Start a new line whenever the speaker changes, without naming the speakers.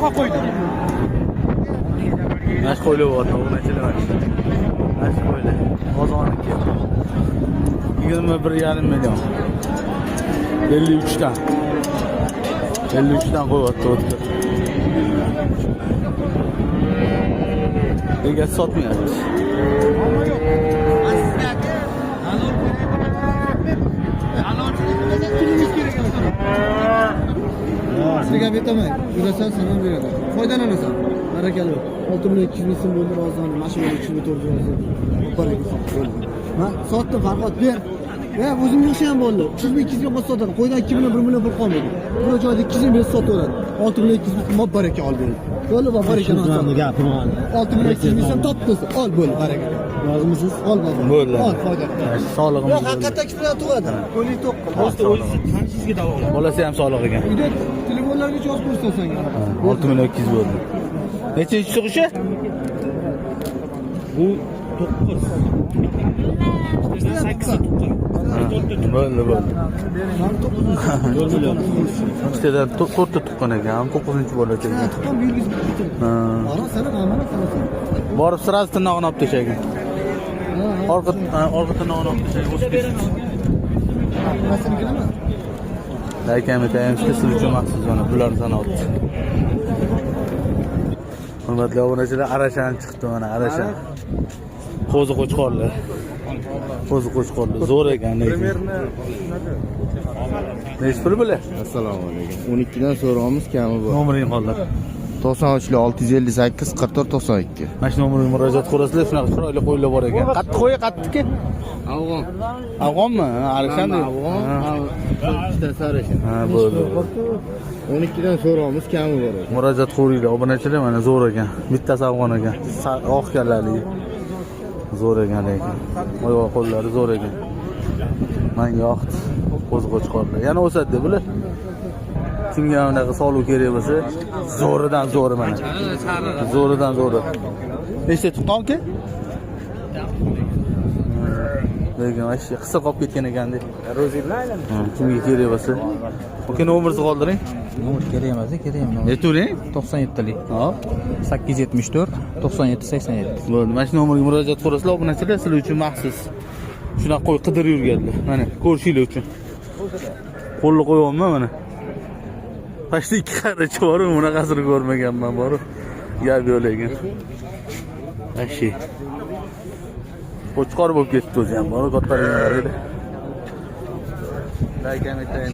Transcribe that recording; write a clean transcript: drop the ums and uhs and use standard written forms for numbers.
Baha koydum.
Naş qo'yib o'tdi, u nechilar? Naş qo'ydi. Qozonniki. 21,5 million. 53 dan. 53 dan qo'yibdi o'tdi. Nega sotmayapti?
Sizga betaman. Yurasan salom beradi. Foydalanasan. Barakalla. 6,200 ming so'm bo'ldi rozani. Mashinaga 3,400 yozdi. Ha, sotdim Farhod ber. Ya o'zimga o'xshagan bo'ldi. 3,200 ga bos sotadi. Qo'ydan 2 million 1 million pul qolmaydi. Bu joyda 200 ming sotaveradi. 6,200 ming so'm baraka ol beradi. Bo'ldi va baraka olsan. Gapim ol. 6,200 ming so'm topdingiz. Ol bo'ldi baraka. Rozimisiz? Ol baba.
Bo'ldi.
Ol foyda.
Sog'lig'im.
Yo'q, haqiqatdan kichkina tug'adi. Qo'ling to'q.
O'zi qanchisga davolaydi. Bolasi ham sog'liq ekan.
Uyda telefonlarga yozib ko'rsatsan.
6,200 bo'ldi. Nechinchi tug'ishi?
Bu 9. İşte 8
Bo'ldi. 4 million. İştedan 4 tuqqan ekan, 9-chi bo'ladi ekan.
Tuqqan belgisi bitti.
Ha.
Ana sana amana sana.
Borib sirasi tirnog'ini olib tashlagan. Orqa tirnog'ini olib tashlagan.
Rasmga nima?
Aytaymi, siz uchun maxsus mana bularni sanoqdi. Hurmatli obunachilar, arashan chiqdi mana, arashan. Qo'zi qo'chqorlar. Qo'zi qo'chqorlar zo'r ekan lekin. Nech pul bular?
Assalomu alaykum. 12 dan so'raymiz, kami bor.
Nomering qoldi.
93 658 44 92.
Mana shu nomerga murojaat qilasizlar, shunaqa chiroyli qo'ylar bor ekan. Qattiq qo'y, qattiqki.
Afg'on.
Afg'onmi? Arashan deb.
Afg'on. Ikkita sarashin.
Ha, bo'ldi.
12 dan so'raymiz, kami bor.
Murojaat qilinglar, obunachilar mana zo'r ekan. Bittasi afg'on ekan. Oq kallali. Zo'r ekan lekin. Oyoq qo'llari zo'r ekan. Menga yoqdi. Qo'zi qo'chqorlar. Yana o'sadi bular. Kimga unaqa sog'liq kerak bo'lsa, zo'ridan zo'ri mana. Zo'ridan zo'ri. Nechta tuqqanki? Lekin ashi qisqa qolib ketgan ekanda.
Rozibni aylanib.
Kimga kerak bo'lsa. Oke, nomerni qoldiring.
Nomer kerak emas, kerak emas.
Aytavering.
97lik.
Hop.
874 97 87.
Bo'ldi. Mana shu nomerga murojaat qilsanglar, obunachilar sizlar uchun maxsus shunaqa qo'y qidirib yurganlar. Mana ko'rishinglar uchun. Qo'lni qo'yapman mana. Pashta 2 qarachi bor, bunaqasini ko'rmaganman bor. Gap yo'q lekin. Ashi. Qo'chqor bo'lib ketdi o'zi ham bor, kattaroq edi. Like and